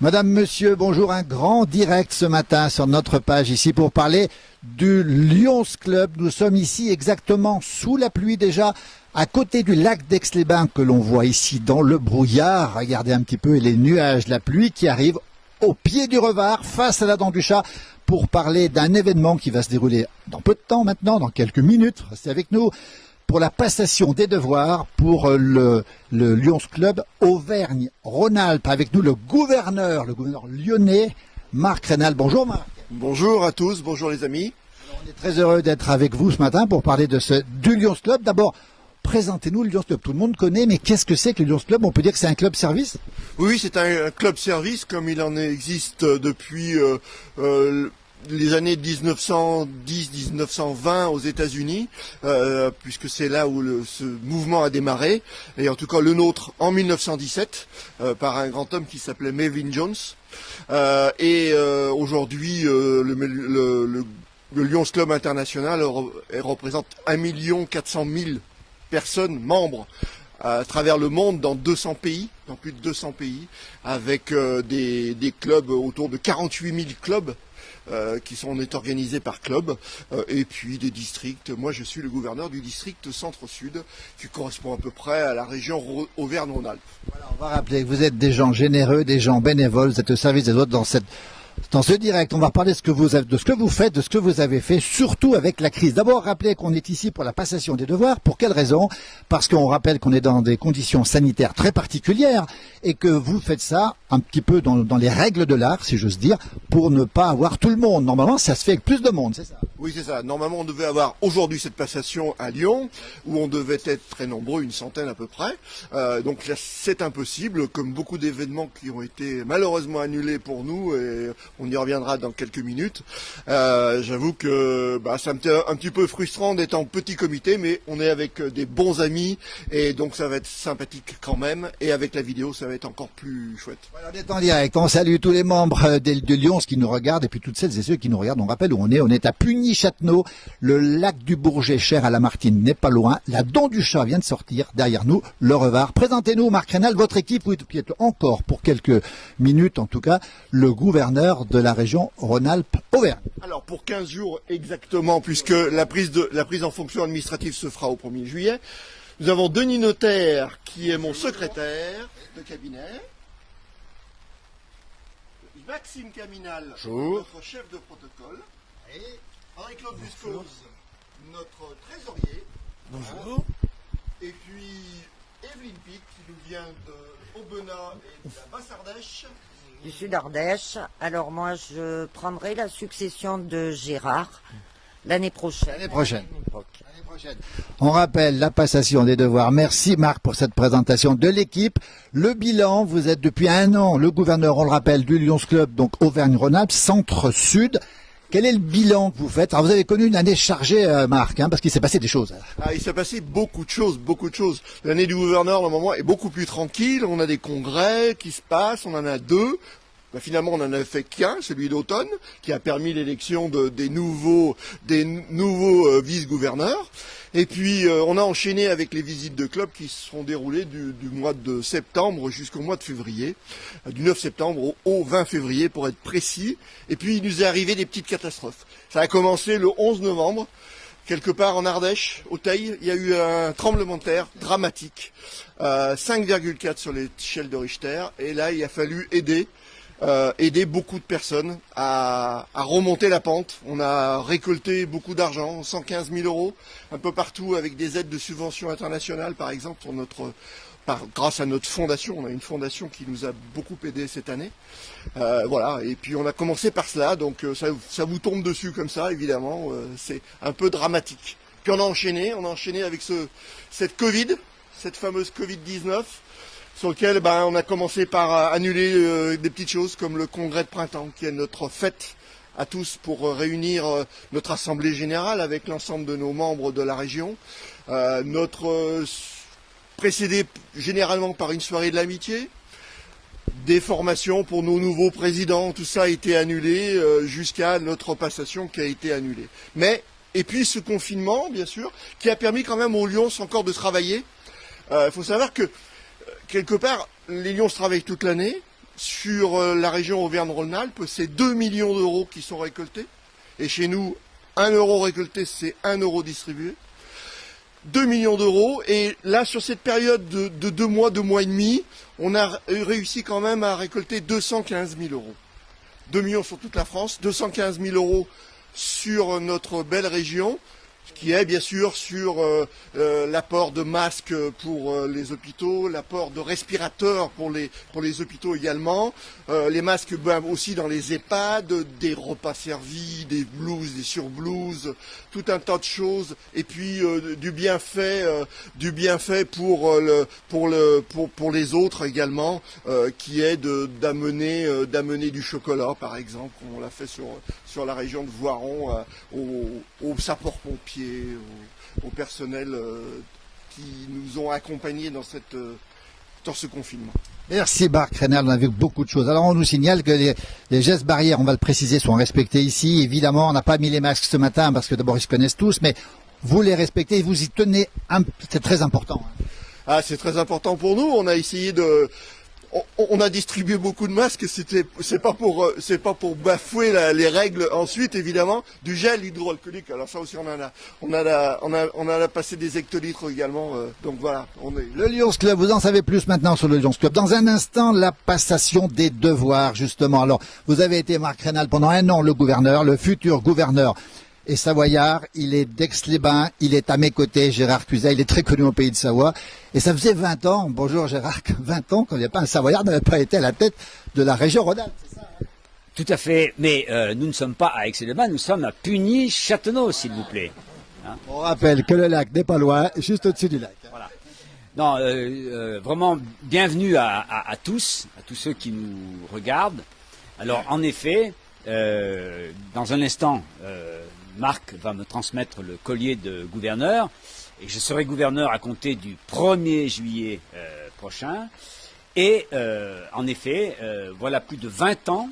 Madame, monsieur, bonjour, un grand direct ce matin sur notre page ici pour parler du Lions Club. Nous sommes ici exactement sous la pluie déjà, à côté du lac d'Aix-les-Bains que l'on voit ici dans le brouillard. Regardez un petit peu les nuages, la pluie qui arrive au pied du Revard, face à la Dent du Chat, pour parler d'un événement qui va se dérouler dans peu de temps maintenant, dans quelques minutes. Restez avec nous. Pour la passation des devoirs pour le Lions Club Auvergne-Rhône-Alpes. Avec nous le gouverneur lyonnais, Marc Reynal. Bonjour Marc. Bonjour à tous, bonjour les amis. Alors, on est très heureux d'être avec vous ce matin pour parler du Lions Club. D'abord, présentez-nous le Lions Club. Tout le monde connaît, mais qu'est-ce que c'est que le Lions Club? On peut dire que c'est un club service? Oui, c'est un club service comme il en existe depuis les années 1910-1920 aux États-Unis, puisque c'est là où ce mouvement a démarré, et en tout cas le nôtre en 1917 par un grand homme qui s'appelait Melvin Jones. Aujourd'hui, le Lions Club International représente 1 400 000 personnes membres à travers le monde, dans 200 pays, dans plus de 200 pays, avec des clubs, autour de 48 000 clubs on est organisés par club, et puis des districts. Moi, je suis le gouverneur du district Centre-Sud, qui correspond à peu près à la région Auvergne-Rhône-Alpes. Voilà, on va rappeler que vous êtes des gens généreux, des gens bénévoles, vous êtes au service des autres dans ce direct. On va parler de ce que vous faites, de ce que vous avez fait, surtout avec la crise. D'abord, rappelez qu'on est ici pour la passation des devoirs. Pour quelle raison? Parce qu'on rappelle qu'on est dans des conditions sanitaires très particulières et que vous faites ça un petit peu dans les règles de l'art, si j'ose dire, pour ne pas avoir tout le monde. Normalement, ça se fait avec plus de monde, c'est ça? Oui, c'est ça. Normalement, on devait avoir aujourd'hui cette passation à Lyon, où on devait être très nombreux, une centaine à peu près. Donc là, c'est impossible, comme beaucoup d'événements qui ont été malheureusement annulés pour nous, et on y reviendra dans quelques minutes. J'avoue que ça me fait un petit peu frustrant d'être en petit comité, mais on est avec des bons amis, et donc ça va être sympathique quand même, et avec la vidéo, ça va être encore plus chouette. Voilà, on est en direct. On salue tous les membres de Lions qui nous regardent, et puis toutes celles et ceux qui nous regardent. On rappelle où on est. On est à Puny-Châtenot. Le lac du Bourget, cher à Lamartine, n'est pas loin. La Dent du Chat vient de sortir. Derrière nous, le Revard. Présentez-nous, Marc Reynal, votre équipe, qui est encore, pour quelques minutes en tout cas, le gouverneur de la région Rhône-Alpes-Auvergne. Alors pour 15 jours exactement, puisque la prise en fonction administrative se fera au 1er juillet, nous avons Denis Notaire, qui est mon secrétaire de cabinet. Maxime Caminal, notre chef de protocole. Et Henri-Claude Buscose, notre trésorier. Bonjour. Et puis Evelyne Pic, qui nous vient de Aubenas et de la Basse-Ardèche. Du Sud-Ardèche. Alors moi, je prendrai la succession de Gérard l'année prochaine. L'année prochaine. On rappelle la passation des devoirs. Merci Marc pour cette présentation de l'équipe. Le bilan, vous êtes depuis 1 an le gouverneur, on le rappelle, du Lions Club, donc Auvergne-Rhône-Alpes, Centre-Sud. Quel est le bilan que vous faites? Alors vous avez connu une année chargée, Marc, parce qu'il s'est passé des choses. Il s'est passé beaucoup de choses, beaucoup de choses. L'année du gouverneur, le moment est beaucoup plus tranquille. On a des congrès qui se passent, on en a 2. Finalement, on en a fait qu'un, celui d'automne, qui a permis l'élection des nouveaux vice-gouverneurs. Et puis, on a enchaîné avec les visites de club qui se seront déroulées du mois de septembre jusqu'au mois de février, du 9 septembre au 20 février pour être précis. Et puis, il nous est arrivé des petites catastrophes. Ça a commencé le 11 novembre. Quelque part en Ardèche, au Teil, il y a eu un tremblement de terre dramatique, 5,4 sur l'échelle de Richter. Et là, il a fallu aider beaucoup de personnes à remonter la pente. On a récolté beaucoup d'argent, 115 000 euros, un peu partout, avec des aides de subventions internationales, par exemple, grâce à notre fondation. On a une fondation qui nous a beaucoup aidé cette année. Voilà, et puis on a commencé par cela, donc ça vous tombe dessus comme ça, évidemment, c'est un peu dramatique. Puis on a enchaîné avec cette Covid, cette fameuse Covid-19, sur lequel on a commencé par annuler des petites choses comme le congrès de printemps, qui est notre fête à tous pour réunir notre assemblée générale avec l'ensemble de nos membres de la région. Précédé généralement par une soirée de l'amitié, des formations pour nos nouveaux présidents, tout ça a été annulé jusqu'à notre passation qui a été annulée. Et puis ce confinement, bien sûr, qui a permis quand même aux Lions encore de travailler. Il faut savoir que quelque part, les Lions travaillent toute l'année, sur la région Auvergne-Rhône-Alpes, c'est 2 millions d'euros qui sont récoltés. Et chez nous, 1 euro récolté, c'est 1 euro distribué. 2 millions d'euros. Et là, sur cette période de 2 mois et demi, on a réussi quand même à récolter 215 000 euros. 2 millions sur toute la France, 215 000 euros sur notre belle région, qui est bien sûr sur l'apport de masques pour les hôpitaux, l'apport de respirateurs pour les hôpitaux également, les masques aussi dans les EHPAD, des repas servis, des blouses, des surblouses, tout un tas de choses, et puis du bienfait pour les autres également, qui est d'amener du chocolat par exemple, comme on l'a fait sur la région de Voiron, aux sapeurs-pompiers, au personnel qui nous ont accompagnés dans ce confinement. Merci Marc Renal, on a vu beaucoup de choses. Alors on nous signale que les gestes barrières, on va le préciser, sont respectés ici. Évidemment, on n'a pas mis les masques ce matin parce que d'abord ils se connaissent tous, mais vous les respectez et vous y tenez, c'est très important. Ah, c'est très important pour nous, on a essayé on a distribué beaucoup de masques, c'est pas pour bafouer les règles ensuite évidemment, du gel hydroalcoolique. Alors ça aussi on a passé des hectolitres également, donc voilà, Le Lions Club, vous en savez plus maintenant sur le Lions Club. Dans un instant, la passation des devoirs justement. Alors, vous avez été Marc Renal pendant 1 an le gouverneur, le futur gouverneur et savoyard, il est d'Aix-les-Bains, il est à mes côtés, Gérard Cluzet, il est très connu au pays de Savoie. Et ça faisait 20 ans, bonjour Gérard, 20 ans qu'il n'y a pas un savoyard n'avait pas été à la tête de la région Rhône-Alpes, c'est ça? Tout à fait, mais nous ne sommes pas à Aix-les-Bains, nous sommes à Puny-Châtenoz, s'il vous plaît. Hein? On rappelle que le lac n'est pas loin, juste au-dessus du lac. Voilà. Non, vraiment, bienvenue à tous ceux qui nous regardent. Alors, en effet, dans un instant, Marc va me transmettre le collier de gouverneur et je serai gouverneur à compter du 1er juillet prochain. Et en effet, voilà plus de 20 ans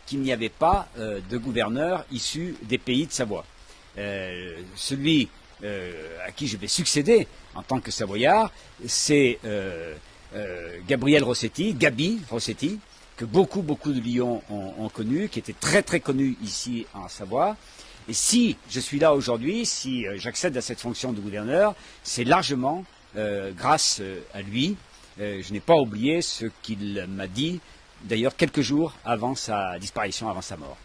qu'il n'y avait pas de gouverneur issu des pays de Savoie. Celui à qui je vais succéder en tant que savoyard, c'est Gabriel Rossetti, Gabi Rossetti, que beaucoup de Lyons ont connu, qui était très très connu ici en Savoie. Et si je suis là aujourd'hui, si j'accède à cette fonction de gouverneur, c'est largement grâce à lui. Je n'ai pas oublié ce qu'il m'a dit, d'ailleurs quelques jours avant sa disparition, avant sa mort.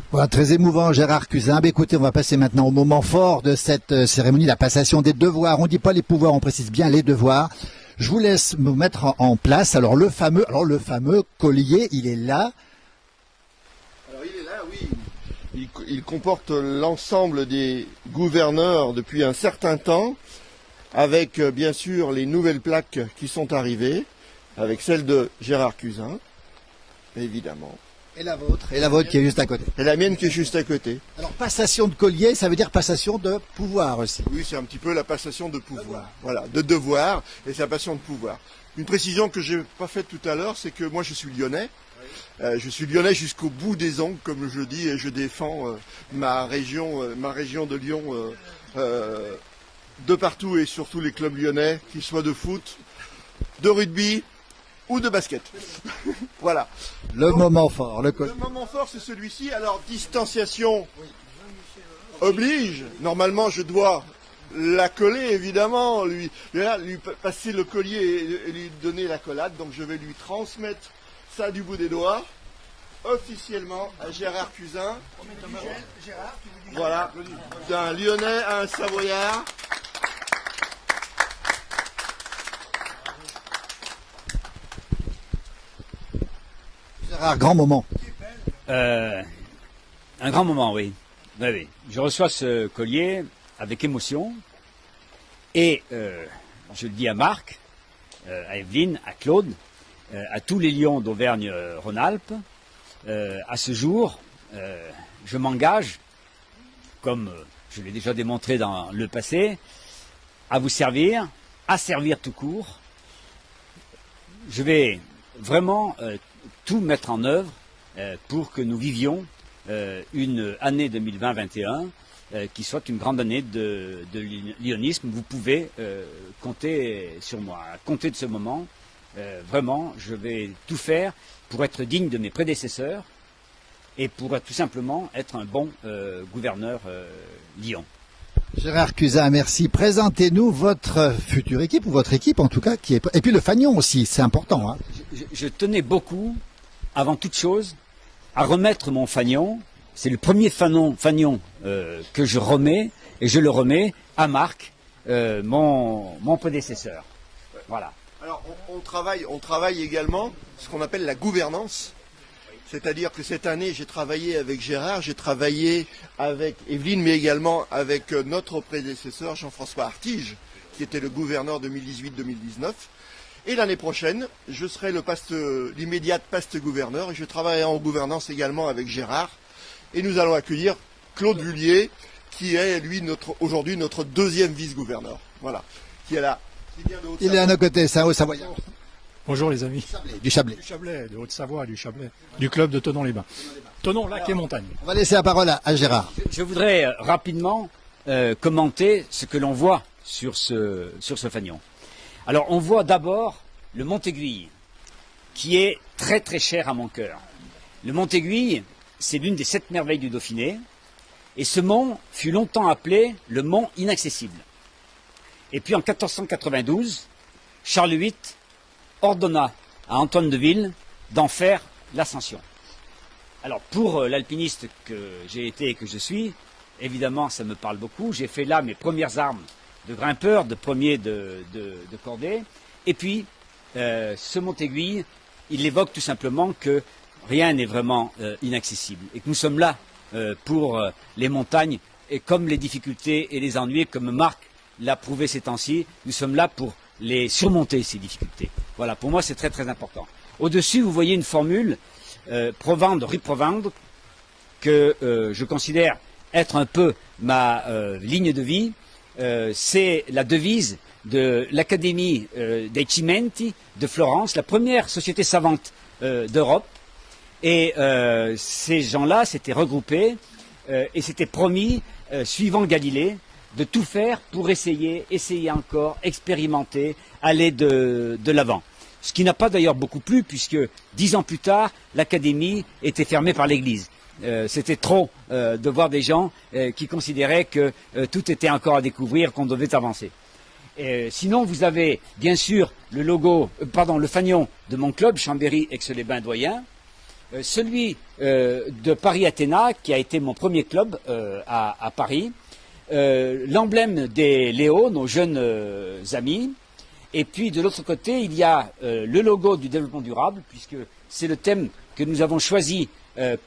Voilà, très émouvant Gérard Cluzet. Écoutez, on va passer maintenant au moment fort de cette cérémonie, la passation des devoirs. On ne dit pas les pouvoirs, on précise bien les devoirs. Je vous laisse me mettre en place. Alors le fameux collier, il est là. Alors il est là, oui. Il comporte l'ensemble des gouverneurs depuis un certain temps, avec bien sûr les nouvelles plaques qui sont arrivées, avec celle de Gérard Cluzet, évidemment. Et la vôtre qui est juste à côté. Et la mienne qui est juste à côté. Alors passation de collier, ça veut dire passation de pouvoir aussi. Oui, c'est un petit peu la passation de pouvoir. Voilà, de devoir, et c'est la passation de pouvoir. Une précision que j'ai pas faite tout à l'heure, c'est que moi je suis lyonnais. Je suis lyonnais jusqu'au bout des ongles, comme je dis, et je défends ma région de Lyon de partout, et surtout les clubs lyonnais, qu'ils soient de foot, de rugby ou de basket. Voilà. Donc, moment fort, le moment fort, c'est celui-ci. Alors, distanciation oblige. Normalement, je dois la coller, évidemment, lui passer le collier et lui donner l'accolade. Donc, je vais lui transmettre ça du bout des doigts, officiellement, à Gérard Cluzet. Voilà, d'un Lyonnais à un Savoyard. Gérard, grand moment. Un grand moment, oui. Oui. Je reçois ce collier avec émotion et je le dis à Marc, à Evelyne, à Claude, à tous les Lions d'Auvergne-Rhône-Alpes. À ce jour, je m'engage, comme je l'ai déjà démontré dans le passé, à vous servir, à servir tout court. Je vais vraiment tout mettre en œuvre pour que nous vivions une année 2020-21 qui soit une grande année de lyonisme. Vous pouvez compter sur moi, compter de ce moment vraiment, je vais tout faire pour être digne de mes prédécesseurs et pour tout simplement être un bon gouverneur Lyon. Gérard Cusin, merci. Présentez-nous votre future équipe, ou votre équipe en tout cas, qui est... Et puis le fanion aussi, c'est important. Hein. Je tenais beaucoup, avant toute chose, à remettre mon fanion. C'est le premier fanion que je remets, et je le remets à Marc, mon prédécesseur. Voilà. Alors on travaille également ce qu'on appelle la gouvernance. C'est-à-dire que cette année, j'ai travaillé avec Gérard, j'ai travaillé avec Evelyne, mais également avec notre prédécesseur Jean-François Artige, qui était le gouverneur 2018-2019. Et l'année prochaine, je serai l'immédiat paste-gouverneur et je travaillerai en gouvernance également avec Gérard. Et nous allons accueillir Claude Vullier, qui est, lui, aujourd'hui notre deuxième vice-gouverneur. Voilà. Qui est là. Il est à nos côtés, c'est un Haut-Savoyard. Bonjour les amis. Du Chablais. Du Chablais, de Haute-Savoie, du Chablais, du club de Thonon-les-Bains. Thonon, lac et montagne. On va laisser la parole à Gérard. Je voudrais rapidement commenter ce que l'on voit sur ce fanion. Alors on voit d'abord le Mont-Aiguille, qui est très très cher à mon cœur. Le Mont-Aiguille, c'est l'une des 7 merveilles du Dauphiné, et ce mont fut longtemps appelé le mont inaccessible. Et puis en 1492, Charles VIII ordonna à Antoine de Ville d'en faire l'ascension. Alors pour l'alpiniste que j'ai été et que je suis, évidemment ça me parle beaucoup. J'ai fait là mes premières armes de grimpeur, de premier de cordée. Et puis ce Mont-Aiguille, il évoque tout simplement que rien n'est vraiment inaccessible. Et que nous sommes là pour les montagnes, et comme les difficultés et les ennuis, comme Marc l'a prouvé ces temps-ci, nous sommes là pour les surmonter, ces difficultés. Voilà, pour moi c'est très très important. Au-dessus, vous voyez une formule, provendre, reprovendre, que je considère être un peu ma ligne de vie. C'est la devise de l'Académie dei Cimenti de Florence, la première société savante d'Europe. Et ces gens-là s'étaient regroupés et s'étaient promis, suivant Galilée, de tout faire pour essayer encore, expérimenter, aller de l'avant. Ce qui n'a pas d'ailleurs beaucoup plu, puisque 10 ans plus tard, l'Académie était fermée par l'Église. C'était trop de voir des gens qui considéraient que tout était encore à découvrir, qu'on devait avancer. Sinon, vous avez bien sûr le fanion de mon club, Chambéry-Aix-les-Bains-Doyen, celui de Paris-Athéna, qui a été mon premier club à Paris, l'emblème des Léo, nos jeunes amis, et puis de l'autre côté, il y a le logo du développement durable, puisque c'est le thème que nous avons choisi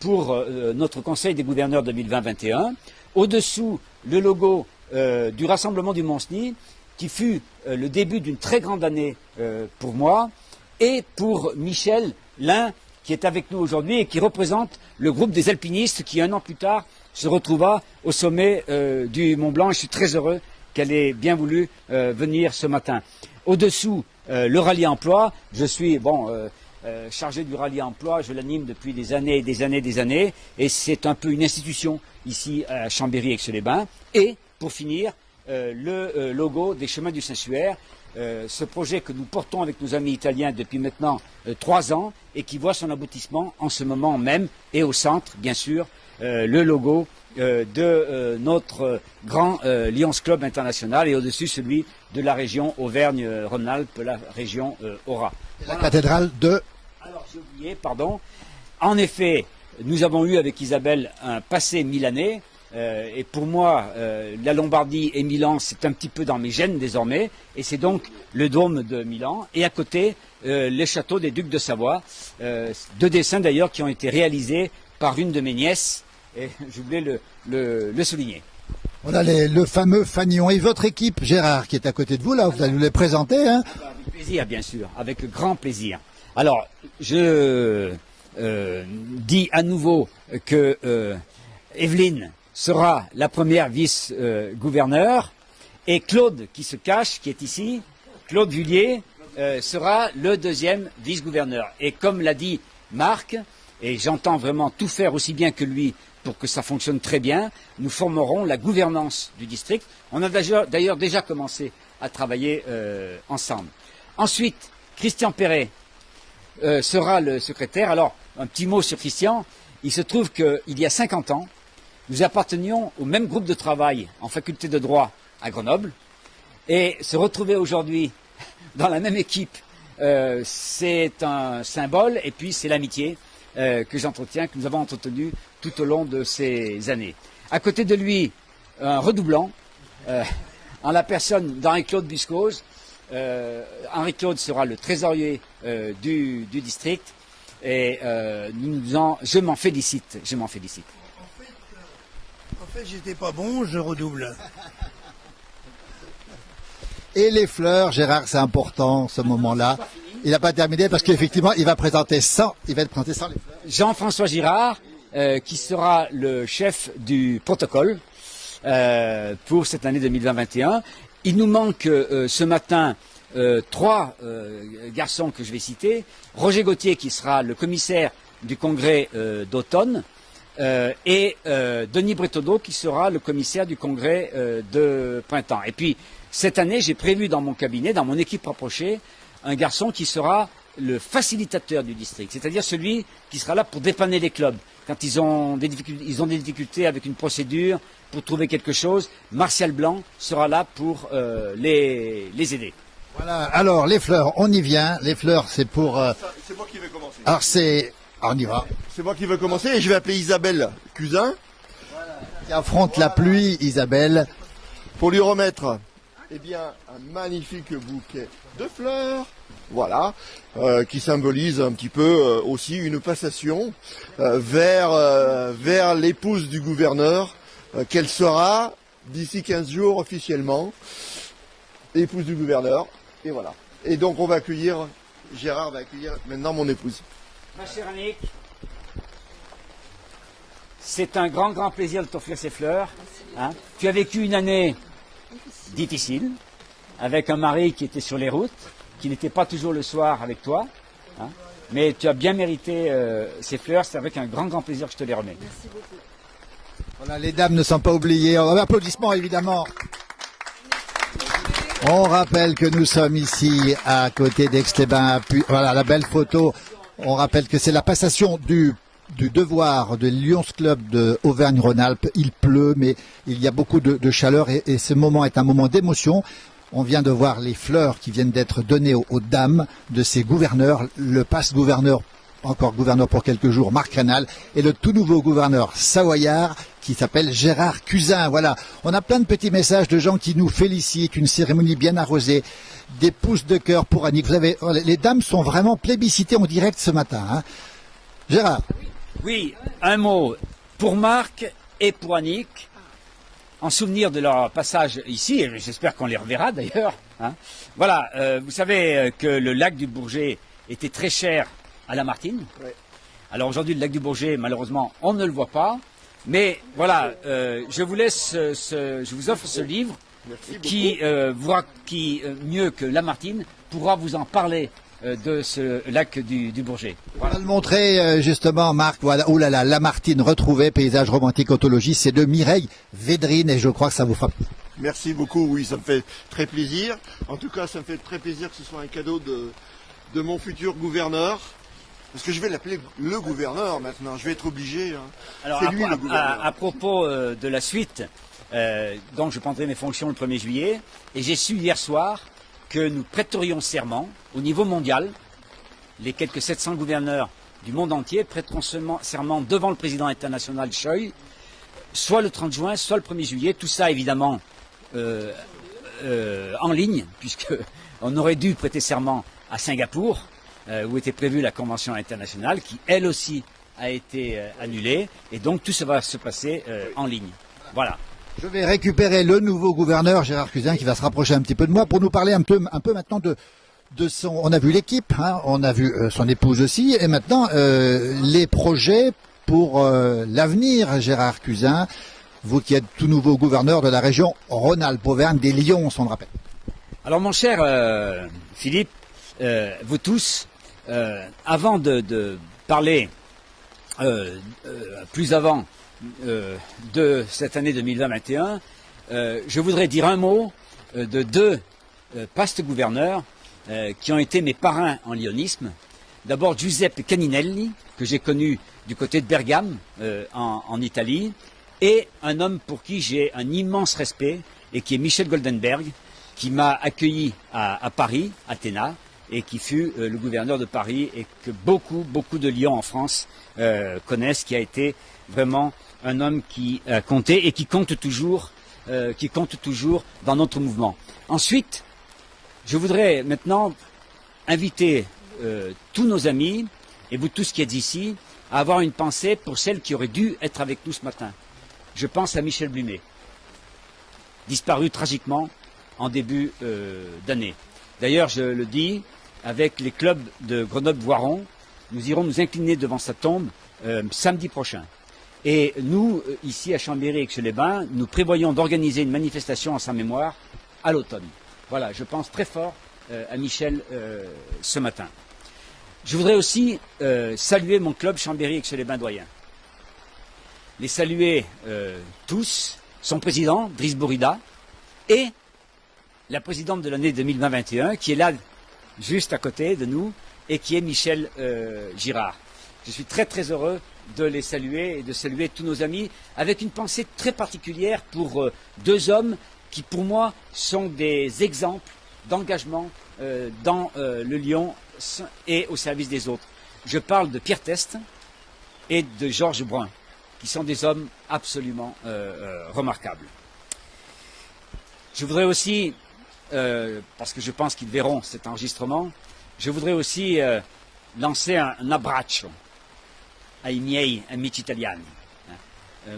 pour notre Conseil des gouverneurs 2020-21. Au-dessous, le logo du Rassemblement du Mont-Cenis, qui fut le début d'une très grande année pour moi, et pour Michel Lin, qui est avec nous aujourd'hui et qui représente le groupe des alpinistes qui, 1 an plus tard, se retrouva au sommet du Mont Blanc. Je suis très heureux qu'elle ait bien voulu venir ce matin. Au-dessous, le rallye emploi. Je suis chargé du rallye emploi. Je l'anime depuis des années et des années et des années. Et c'est un peu une institution ici à Chambéry-Aix-les-Bains. Et pour finir, le logo des Chemins du Saint-Suaire. Ce projet que nous portons avec nos amis italiens depuis maintenant 3 ans et qui voit son aboutissement en ce moment même, et au centre, bien sûr, le logo de notre grand Lions Club international, et au-dessus celui de la région Auvergne-Rhône-Alpes, la région Aura. La cathédrale de... Alors j'ai oublié, pardon. En effet, nous avons eu avec Isabelle un passé milanais. Et pour moi, la Lombardie et Milan, c'est un petit peu dans mes gènes désormais. Et c'est donc le dôme de Milan. Et à côté, les châteaux des ducs de Savoie. 2 dessins d'ailleurs qui ont été réalisés par une de mes nièces. Et je voulais le souligner. Voilà le fameux fanion. Et votre équipe, Gérard, qui est à côté de vous, là, vous allez nous les présenter. Hein. Avec plaisir, bien sûr. Avec grand plaisir. Alors, je dis à nouveau que Evelyne sera la première vice-gouverneure, et Claude, qui se cache, qui est ici, Claude Vullier, sera le 2e vice-gouverneur. Et comme l'a dit Marc, et j'entends vraiment tout faire aussi bien que lui pour que ça fonctionne très bien, nous formerons la gouvernance du district. On a d'ailleurs déjà commencé à travailler ensemble. Ensuite, Christian Perret sera le secrétaire. Alors, un petit mot sur Christian. Il se trouve qu'il y a 50 ans, nous appartenions au même groupe de travail en faculté de droit à Grenoble. Et se retrouver aujourd'hui dans la même équipe, c'est un symbole, et puis c'est l'amitié que j'entretiens, que nous avons entretenu tout au long de ces années. À côté de lui, un redoublant, en la personne d'Henri-Claude Buscose. Henri-Claude sera le trésorier du district, et je m'en félicite. En fait, j'étais pas bon, je redouble. Et les fleurs, Gérard, c'est important ce moment-là. Il n'a pas terminé parce qu'effectivement, il va être présenté sans les fleurs. Jean-François Girard, qui sera le chef du protocole pour cette année 2021. Il nous manque ce matin 3 garçons que je vais citer. Roger Gauthier, qui sera le commissaire du congrès d'automne, et Denis Bretonneau, qui sera le commissaire du congrès de printemps. Et puis, cette année, j'ai prévu dans mon cabinet, dans mon équipe rapprochée, un garçon qui sera le facilitateur du district, c'est-à-dire celui qui sera là pour dépanner les clubs. Quand ils ont des difficultés avec une procédure, pour trouver quelque chose, Martial Blanc sera là pour les aider. Voilà, alors les fleurs, on y vient. Les fleurs, c'est pour... C'est moi qui vais commencer. Alors on y va. C'est moi qui vais commencer et je vais appeler Isabelle Cusin. Qui affronte la pluie, Isabelle. Pour lui remettre un magnifique bouquet de fleurs, voilà, qui symbolise un petit peu aussi une passation vers l'épouse du gouverneur, qu'elle sera d'ici 15 jours officiellement, épouse du gouverneur, et voilà. Et donc Gérard va accueillir maintenant mon épouse. Ma chère Annick, c'est un grand plaisir de t'offrir ces fleurs. Hein. Tu as vécu une année difficile, avec un mari qui était sur les routes, qui n'était pas toujours le soir avec toi, hein, mais tu as bien mérité ces fleurs, c'est avec un grand plaisir que je te les remets. Merci beaucoup. Voilà, les dames ne sont pas oubliées. Applaudissements évidemment. On rappelle que nous sommes ici à côté d'Aix-les-Bains. Voilà la belle photo. On rappelle que c'est la passation du devoir de Lions Club de Auvergne-Rhône-Alpes. Il pleut, mais il y a beaucoup de chaleur et ce moment est un moment d'émotion. On vient de voir les fleurs qui viennent d'être données aux dames de ces gouverneurs. Le passe-gouverneur, encore gouverneur pour quelques jours, Marc Rénal, et le tout nouveau gouverneur savoyard qui s'appelle Gérard Cusin. Voilà, on a plein de petits messages de gens qui nous félicitent, une cérémonie bien arrosée, des pouces de cœur pour Annick. Vous savez, les dames sont vraiment plébiscitées en direct ce matin. Hein. Gérard. Oui, un mot pour Marc et pour Annick, en souvenir de leur passage ici, et j'espère qu'on les reverra d'ailleurs. Hein. Voilà, vous savez que le lac du Bourget était très cher à Lamartine. Ouais. Alors aujourd'hui, le lac du Bourget, malheureusement, on ne le voit pas. Mais voilà, je vous offre ce livre qui mieux que Lamartine, pourra vous en parler de ce lac du Bourget. Voilà. On va le montrer justement, Marc. Voilà, oh là là, Lamartine retrouvée, paysage romantique ontologie, c'est de Mireille Védrine et je crois que ça vous fera. Merci beaucoup, oui, ça me fait très plaisir. En tout cas, ça me fait très plaisir que ce soit un cadeau de mon futur gouverneur. Parce que je vais l'appeler le gouverneur maintenant, je vais être obligé. Hein. Alors, c'est lui le gouverneur. À propos de la suite, donc je prendrai mes fonctions le 1er juillet, et j'ai su hier soir que nous prêterions serment au niveau mondial. Les quelques 700 gouverneurs du monde entier prêteront serment devant le président international Choi, soit le 30 juin, soit le 1er juillet. Tout ça évidemment en ligne, puisqu'on aurait dû prêter serment à Singapour, où était prévue la convention internationale, qui elle aussi a été annulée, et donc tout ça va se passer en ligne. Voilà. Je vais récupérer le nouveau gouverneur, Gérard Cusin, qui va se rapprocher un petit peu de moi pour nous parler un peu maintenant de son... On a vu l'équipe, hein, on a vu son épouse aussi, et maintenant les projets pour l'avenir, Gérard Cusin, vous qui êtes tout nouveau gouverneur de la région Rhône-Alpes-Auvergne des Lions, on le rappelle. Alors mon cher Philippe, vous tous, avant de parler plus avant de cette année 2021, je voudrais dire un mot de 2 pastes gouverneurs qui ont été mes parrains en lyonisme. D'abord Giuseppe Caninelli, que j'ai connu du côté de Bergame, en Italie, et un homme pour qui j'ai un immense respect, et qui est Michel Goldenberg, qui m'a accueilli à Paris, Athéna, et qui fut le gouverneur de Paris, et que beaucoup de Lyons en France connaissent, qui a été vraiment un homme qui a compté et qui compte toujours dans notre mouvement. Ensuite, je voudrais maintenant inviter tous nos amis, et vous tous qui êtes ici, à avoir une pensée pour celle qui aurait dû être avec nous ce matin. Je pense à Michel Blumet, disparu tragiquement en début d'année. D'ailleurs, je le dis, avec les clubs de Grenoble-Voiron, nous irons nous incliner devant sa tombe samedi prochain. Et nous, ici à Chambéry et Aix-les-Bains, nous prévoyons d'organiser une manifestation en sa mémoire à l'automne. Voilà, je pense très fort à Michel ce matin. Je voudrais aussi saluer mon club Chambéry Aix-les-Bains doyen. Les saluer tous, son président, Driss Bourida, et la présidente de l'année 2020-21, qui est là, juste à côté de nous, et qui est Michel Girard. Je suis très heureux de les saluer et de saluer tous nos amis, avec une pensée très particulière pour deux hommes qui, pour moi, sont des exemples d'engagement dans le Lyon et au service des autres. Je parle de Pierre Teste et de Georges Brun, qui sont des hommes absolument remarquables. Je voudrais aussi, parce que je pense qu'ils verront cet enregistrement, je voudrais aussi lancer un abbraccio ai miei amici italiani,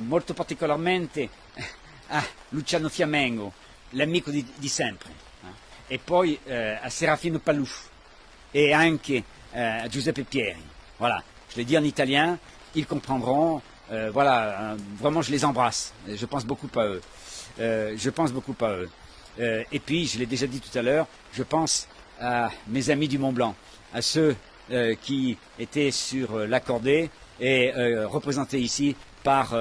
molto particolarmente a Luciano Fiamengo, l'amico di sempre, e poi a Serafino Palouf et anche a Giuseppe Pieri. Voilà, je l'ai dit en italien, ils comprendront. Voilà, vraiment je les embrasse. Je pense beaucoup à eux. Et puis, je l'ai déjà dit tout à l'heure, je pense à mes amis du Mont Blanc, à ceux qui étaient sur l'accordé et représentés ici par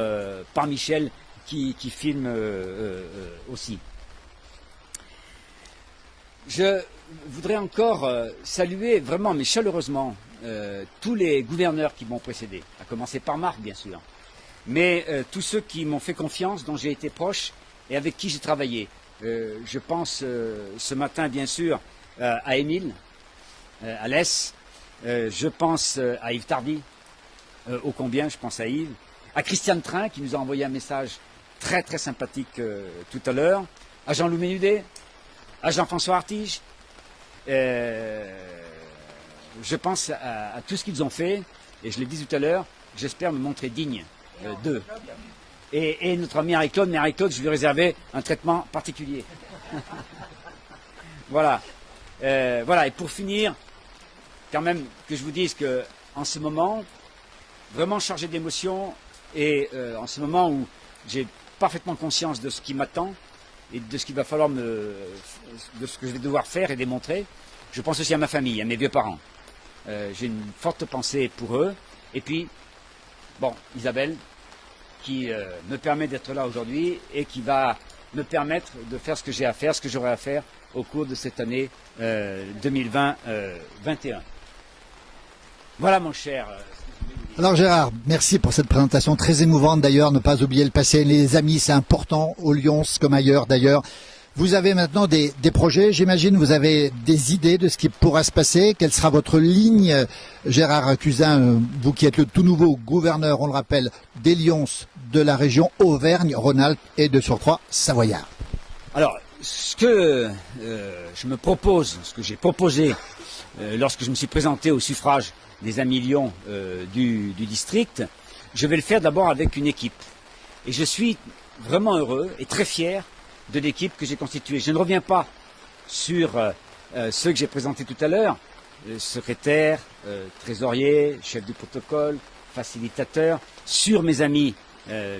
Michel qui filme aussi. Je voudrais encore saluer vraiment, mais chaleureusement, tous les gouverneurs qui m'ont précédé, à commencer par Marc, bien sûr, mais tous ceux qui m'ont fait confiance, dont j'ai été proche et avec qui j'ai travaillé. Je pense ce matin, bien sûr, à Émile, à Lès, je pense à Yves Tardy, ô combien, je pense à Yves, à Christiane Train, qui nous a envoyé un message très sympathique tout à l'heure, à Jean-Loup Ménudet, à Jean-François Artige. Je pense à tout ce qu'ils ont fait, et je l'ai dit tout à l'heure, j'espère me montrer digne d'eux. Et notre ami Marie-Claude, je lui ai réservé un traitement particulier. Voilà. Voilà. Et pour finir, quand même, que je vous dise que en ce moment, vraiment chargé d'émotions, et en ce moment où j'ai parfaitement conscience de ce qui m'attend et de ce qu'il va falloir de ce que je vais devoir faire et démontrer, je pense aussi à ma famille, à mes vieux parents. J'ai une forte pensée pour eux. Et puis, bon, Isabelle, qui me permet d'être là aujourd'hui et qui va me permettre de faire ce que j'ai à faire, ce que j'aurai à faire au cours de cette année 2020-21. Voilà, mon cher. Alors Gérard, merci pour cette présentation très émouvante d'ailleurs, ne pas oublier le passé. Les amis, c'est important, au Lyon comme ailleurs d'ailleurs. Vous avez maintenant des projets, j'imagine, vous avez des idées de ce qui pourra se passer. Quelle sera votre ligne, Gérard Cusin, vous qui êtes le tout nouveau gouverneur, on le rappelle, des Lyons de la région Auvergne-Rhône-Alpes et de surcroît Savoyard. Alors, ce que je me propose, ce que j'ai proposé lorsque je me suis présenté au suffrage des amis Lyon du district, je vais le faire d'abord avec une équipe. Et je suis vraiment heureux et très fier de l'équipe que j'ai constituée. Je ne reviens pas sur ceux que j'ai présentés tout à l'heure, secrétaire, trésorier, chef du protocole, facilitateur, sur mes amis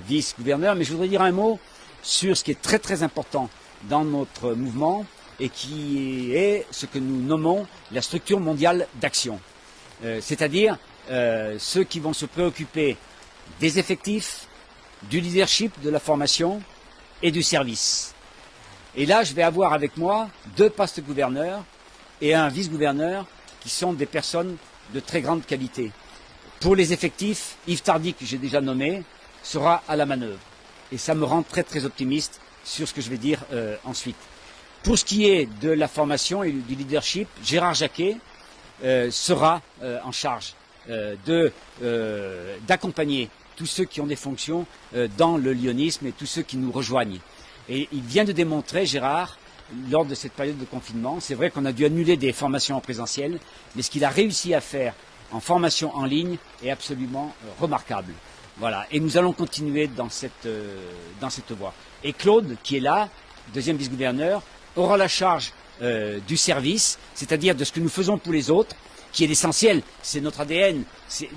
vice-gouverneurs, mais je voudrais dire un mot sur ce qui est très important dans notre mouvement et qui est ce que nous nommons la structure mondiale d'action. C'est-à-dire ceux qui vont se préoccuper des effectifs, du leadership, de la formation et du service. Et là, je vais avoir avec moi 2 postes gouverneurs et un vice-gouverneur qui sont des personnes de très grande qualité. Pour les effectifs, Yves Tardy, que j'ai déjà nommé, sera à la manœuvre. Et ça me rend très très optimiste sur ce que je vais dire ensuite. Pour ce qui est de la formation et du leadership, Gérard Jacquet sera en charge d'accompagner tous ceux qui ont des fonctions dans le lyonisme et tous ceux qui nous rejoignent. Et il vient de démontrer, Gérard, lors de cette période de confinement, c'est vrai qu'on a dû annuler des formations en présentiel, mais ce qu'il a réussi à faire en formation en ligne est absolument remarquable. Voilà. Et nous allons continuer dans cette voie. Et Claude, qui est là, deuxième vice-gouverneur, aura la charge du service, c'est-à-dire de ce que nous faisons pour les autres, qui est l'essentiel, c'est notre ADN,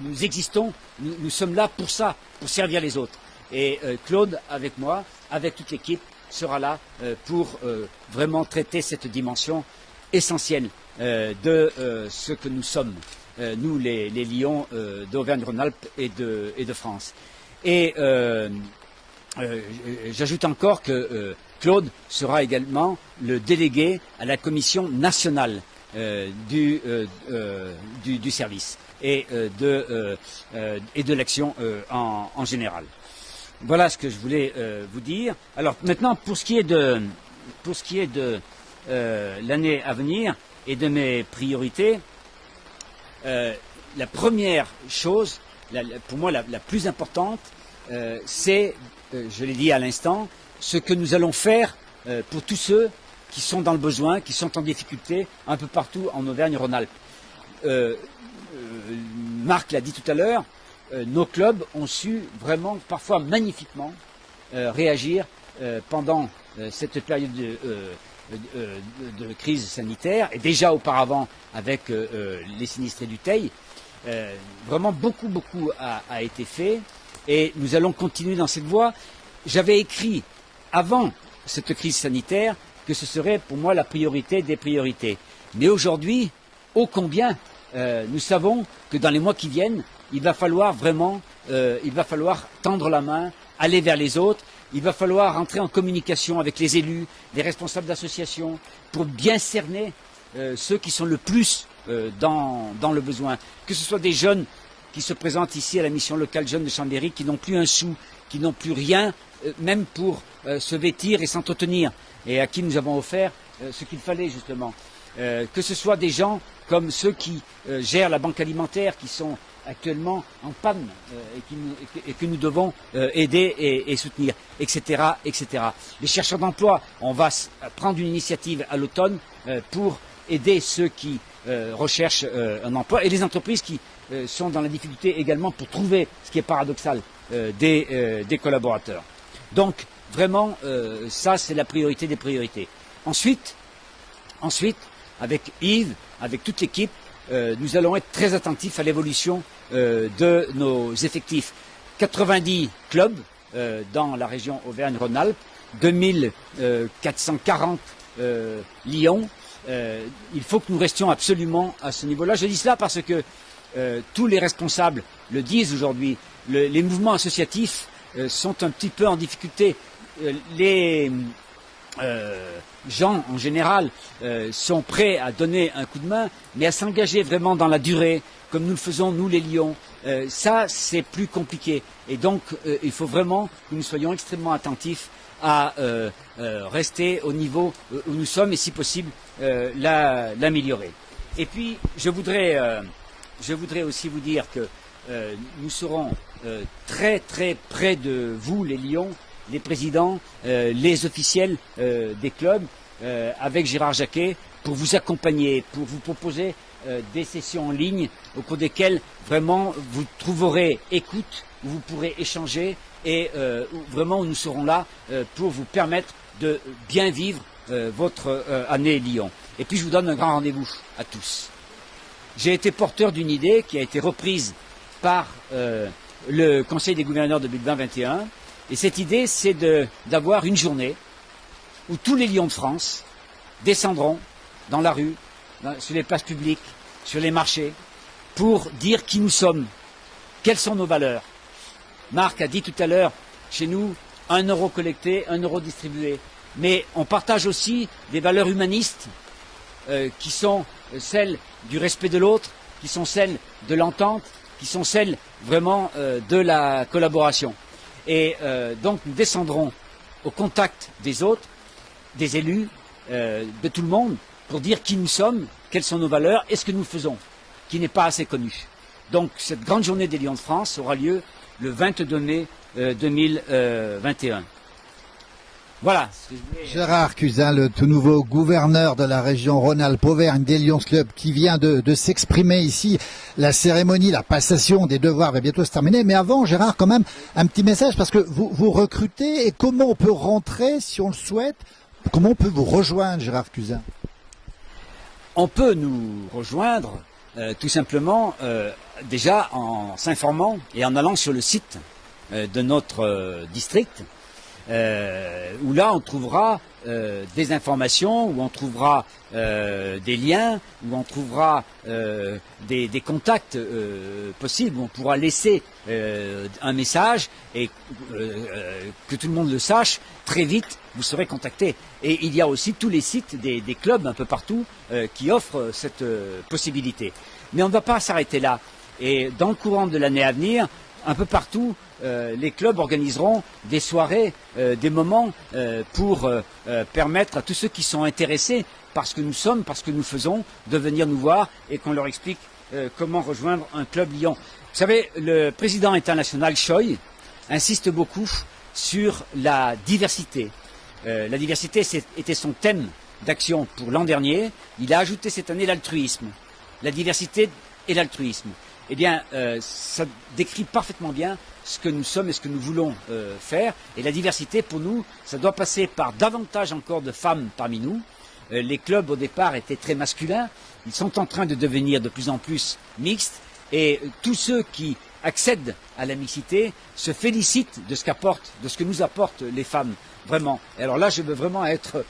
nous existons, nous sommes là pour ça, pour servir les autres. Et Claude, avec moi, avec toute l'équipe, sera là pour vraiment traiter cette dimension essentielle de ce que nous sommes, nous les Lions d'Auvergne-Rhône-Alpes et de France. Et j'ajoute encore que Claude sera également le délégué à la commission nationale du service et de l'action en général. Voilà ce que je voulais vous dire. Alors maintenant, pour ce qui est de l'année à venir et de mes priorités, la première chose, pour moi la plus importante, c'est, je l'ai dit à l'instant, ce que nous allons faire pour tous ceux qui sont dans le besoin, qui sont en difficulté un peu partout en Auvergne-Rhône-Alpes. Marc l'a dit tout à l'heure, nos clubs ont su vraiment, parfois magnifiquement, réagir pendant cette période de crise sanitaire, et déjà auparavant avec les sinistrés du Teil. Vraiment beaucoup a été fait, et nous allons continuer dans cette voie. J'avais écrit, avant cette crise sanitaire, que ce serait pour moi la priorité des priorités. Mais aujourd'hui, ô combien nous savons que dans les mois qui viennent, il va falloir vraiment, tendre la main, aller vers les autres. Il va falloir entrer en communication avec les élus, les responsables d'associations, pour bien cerner ceux qui sont le plus dans le besoin. Que ce soit des jeunes qui se présentent ici à la mission locale Jeunes de Chambéry, qui n'ont plus un sou, qui n'ont plus rien, même pour se vêtir et s'entretenir, et à qui nous avons offert ce qu'il fallait justement. Que ce soit des gens comme ceux qui gèrent la banque alimentaire, qui sont actuellement en panne et que nous devons aider et soutenir, etc., etc. Les chercheurs d'emploi, on va prendre une initiative à l'automne pour aider ceux qui recherchent un emploi, et les entreprises qui sont dans la difficulté également pour trouver, ce qui est paradoxal, des collaborateurs. Donc, vraiment, ça c'est la priorité des priorités. Ensuite, avec Yves, avec toute l'équipe, nous allons être très attentifs à l'évolution de nos effectifs. 90 clubs dans la région Auvergne-Rhône-Alpes, 2440 Lions. Il faut que nous restions absolument à ce niveau-là. Je dis cela parce que tous les responsables le disent aujourd'hui. Les mouvements associatifs sont un petit peu en difficulté. Les gens, en général, sont prêts à donner un coup de main, mais à s'engager vraiment dans la durée, comme nous le faisons, nous les Lions, ça, c'est plus compliqué. Et donc, il faut vraiment que nous soyons extrêmement attentifs à rester au niveau où nous sommes et, si possible, l'améliorer. Et puis, je voudrais aussi vous dire que nous serons très près de vous, les Lions, les présidents, les officiels des clubs, avec Gérard Jacquet, pour vous accompagner, pour vous proposer des sessions en ligne au cours desquelles vraiment vous trouverez écoute, où vous pourrez échanger et vraiment où nous serons là pour vous permettre de bien vivre votre année Lyon. Et puis je vous donne un grand rendez-vous à tous. J'ai été porteur d'une idée qui a été reprise par le Conseil des gouverneurs de 2021. Et cette idée, c'est d'avoir une journée où tous les Lions de France descendront dans la rue, sur les places publiques, sur les marchés, pour dire qui nous sommes, quelles sont nos valeurs. Marc a dit tout à l'heure, chez nous, 1 euro collecté, 1 euro distribué. Mais on partage aussi des valeurs humanistes, qui sont celles du respect de l'autre, qui sont celles de l'entente, qui sont celles vraiment de la collaboration. Et donc nous descendrons au contact des autres, des élus, de tout le monde, pour dire qui nous sommes, quelles sont nos valeurs et ce que nous faisons, qui n'est pas assez connu. Donc cette grande journée des Lions de France aura lieu le 22 mai 2021. Voilà. Gérard Cusin, le tout nouveau gouverneur de la région Rhône-Alpes-Auvergne des Lions Club, qui vient de s'exprimer ici. La cérémonie, la passation des devoirs va bientôt se terminer. Mais avant, Gérard, quand même, un petit message, parce que vous recrutez, et comment on peut rentrer, si on le souhaite, comment on peut vous rejoindre, Gérard Cusin? On peut nous rejoindre tout simplement déjà en s'informant et en allant sur le site de notre district, où là on trouvera des informations, où on trouvera des liens, où on trouvera des contacts possibles, où on pourra laisser un message et que tout le monde le sache, très vite vous serez contacté. Et il y a aussi tous les sites des clubs un peu partout qui offrent cette possibilité. Mais on ne va pas s'arrêter là. Et dans le courant de l'année à venir, un peu partout, les clubs organiseront des soirées, des moments pour permettre à tous ceux qui sont intéressés par ce que nous sommes, par ce que nous faisons, de venir nous voir et qu'on leur explique comment rejoindre un club Lyon. Vous savez, le président international Choi insiste beaucoup sur la diversité. La diversité était son thème d'action pour l'an dernier. Il a ajouté cette année l'altruisme. La diversité et l'altruisme. Eh bien, ça décrit parfaitement bien ce que nous sommes et ce que nous voulons faire. Et la diversité, pour nous, ça doit passer par davantage encore de femmes parmi nous. Les clubs, au départ, étaient très masculins. Ils sont en train de devenir de plus en plus mixtes. Et tous ceux qui accèdent à la mixité se félicitent de ce qu'apportent, de ce que nous apportent les femmes, vraiment. Et alors là, je veux vraiment être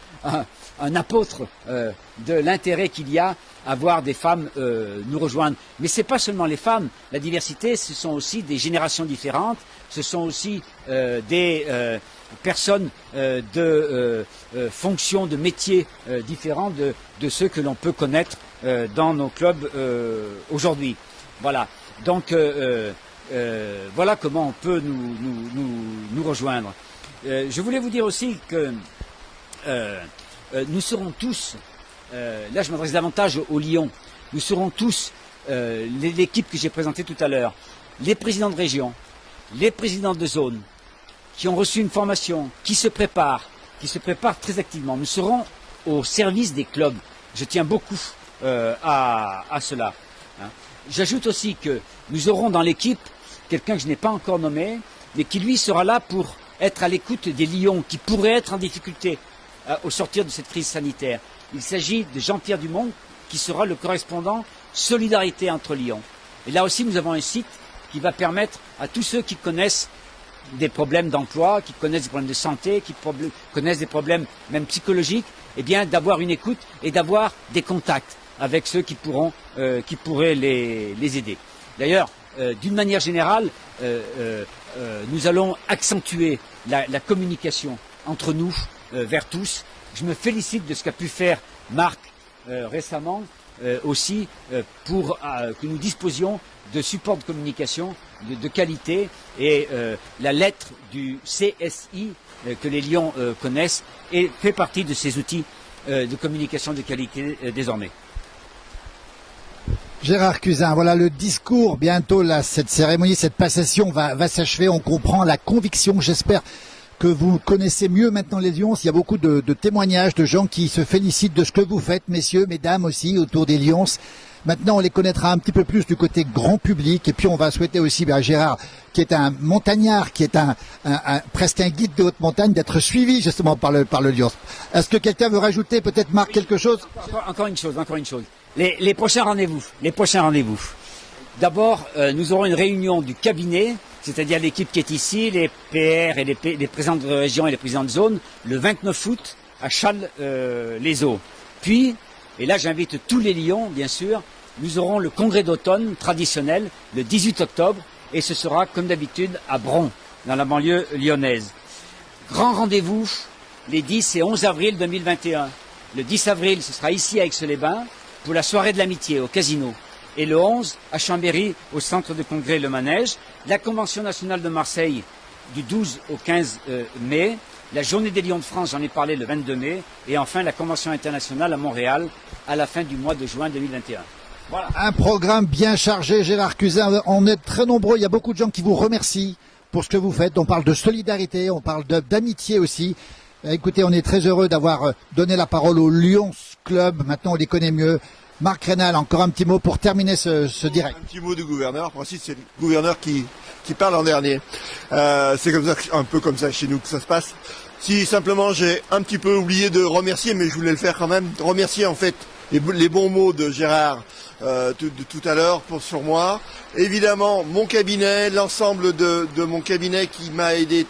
un apôtre de l'intérêt qu'il y a à voir des femmes nous rejoindre. Mais ce n'est pas seulement les femmes. La diversité, ce sont aussi des générations différentes, ce sont aussi des personnes de fonctions, de métiers différents de ceux que l'on peut connaître dans nos clubs aujourd'hui. Voilà. Donc voilà comment on peut nous rejoindre. Je voulais vous dire aussi que nous serons tous, là je m'adresse davantage aux Lions, nous serons tous, l'équipe que j'ai présentée tout à l'heure, les présidents de région, les présidents de zone, qui ont reçu une formation, qui se préparent très activement. Nous serons au service des clubs. Je tiens beaucoup à cela. Hein. J'ajoute aussi que nous aurons dans l'équipe quelqu'un que je n'ai pas encore nommé, mais qui lui sera là pour être à l'écoute des Lions qui pourraient être en difficulté au sortir de cette crise sanitaire. Il s'agit de Jean-Pierre Dumont, qui sera le correspondant Solidarité entre Lions. Et là aussi, nous avons un site qui va permettre à tous ceux qui connaissent des problèmes d'emploi, qui connaissent des problèmes de santé, qui connaissent des problèmes même psychologiques, eh bien d'avoir une écoute et d'avoir des contacts avec ceux qui pourraient les aider. D'ailleurs, d'une manière générale, nous allons accentuer la communication entre nous vers tous. Je me félicite de ce qu'a pu faire Marc récemment aussi pour que nous disposions de supports de communication de qualité et la lettre du CSI que les Lions connaissent et fait partie de ces outils de communication de qualité désormais. Gérard Cusin, voilà le discours. Bientôt, là, cette cérémonie, cette passation va s'achever. On comprend la conviction, j'espère, que vous connaissez mieux maintenant les Lions. Il y a beaucoup de témoignages de gens qui se félicitent de ce que vous faites, messieurs, mesdames aussi, autour des Lions. Maintenant, on les connaîtra un petit peu plus du côté grand public. Et puis, on va souhaiter aussi à Gérard, qui est un montagnard, qui est presque un guide de haute montagne, d'être suivi justement par le Lions. Est-ce que quelqu'un veut rajouter, peut-être Marc, quelque chose? Encore une chose. Les prochains rendez-vous. D'abord, nous aurons une réunion du cabinet, c'est-à-dire l'équipe qui est ici, les PR et les présidents de région et les présidents de zone, le 29 août à Châles-les-Eaux. Puis, et là j'invite tous les Lions, bien sûr, nous aurons le congrès d'automne traditionnel le 18 octobre et ce sera comme d'habitude à Bron, dans la banlieue lyonnaise. Grand rendez-vous les 10 et 11 avril 2021. Le 10 avril, ce sera ici à Aix-les-Bains pour la soirée de l'amitié au casino. Et le 11 à Chambéry au centre de congrès Le Manège. La Convention nationale de Marseille du 12 au 15 mai. La journée des Lions de France, j'en ai parlé le 22 mai. Et enfin la Convention internationale à Montréal à la fin du mois de juin 2021. Voilà. Un programme bien chargé, Gérard Cusin. On est très nombreux. Il y a beaucoup de gens qui vous remercient pour ce que vous faites. On parle de solidarité, on parle d'amitié aussi. Écoutez, on est très heureux d'avoir donné la parole au Lions Club. Maintenant, on les connaît mieux. Marc Rénal, encore un petit mot pour terminer ce direct. Un petit mot du gouverneur. En principe, c'est le gouverneur qui parle en dernier. C'est comme ça, un peu comme ça chez nous que ça se passe. Si simplement j'ai un petit peu oublié de remercier, mais je voulais le faire quand même, remercier en fait les bons mots de Gérard de tout à l'heure sur moi. Évidemment, mon cabinet, l'ensemble de mon cabinet qui m'a aidé,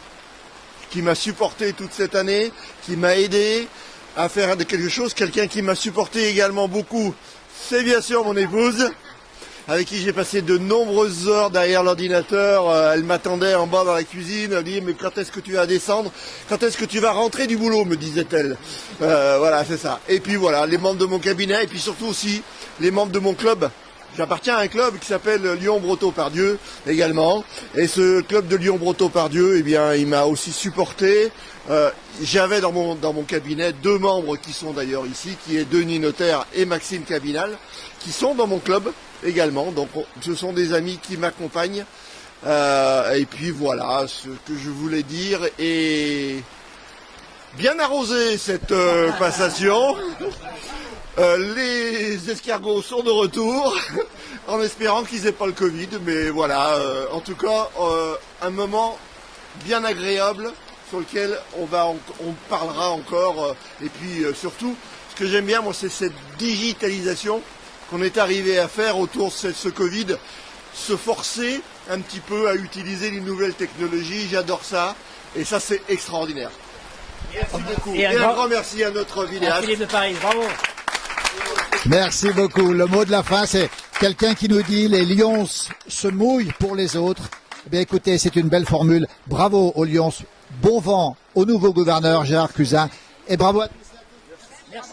qui m'a supporté toute cette année, qui m'a aidé à faire quelque chose. Quelqu'un qui m'a supporté également beaucoup, c'est bien sûr mon épouse, avec qui j'ai passé de nombreuses heures derrière l'ordinateur. Elle m'attendait en bas dans la cuisine. Elle dit, mais quand est-ce que tu vas descendre? Quand est-ce que tu vas rentrer du boulot, me disait-elle. Voilà, c'est ça. Et puis voilà, les membres de mon cabinet, et puis surtout aussi les membres de mon club. J'appartiens à un club qui s'appelle Lyon-Breteau-Pardieu également. Et ce club de Lyon-Breteau-Pardieu, eh bien, il m'a aussi supporté. J'avais dans mon cabinet 2 membres qui sont d'ailleurs ici, qui est Denis Notaire et Maxime Cabinal, qui sont dans mon club également. Donc ce sont des amis qui m'accompagnent. Et puis voilà ce que je voulais dire. Et bien arrosé cette passation. Les escargots sont de retour, en espérant qu'ils n'aient pas le Covid, mais voilà, en tout cas, un moment bien agréable sur lequel on parlera encore, et puis surtout, ce que j'aime bien, moi, c'est cette digitalisation qu'on est arrivé à faire autour de ce Covid, se forcer un petit peu à utiliser les nouvelles technologies, j'adore ça, et ça, c'est extraordinaire. Merci beaucoup. Et un grand merci à notre vidéaste. Philippe de Paris, bravo. Merci beaucoup. Le mot de la fin, c'est quelqu'un qui nous dit les Lions se mouillent pour les autres. Eh bien, écoutez, c'est une belle formule. Bravo aux Lions. Bon vent au nouveau gouverneur Gérard Cusin. Et bravo à tous. Merci.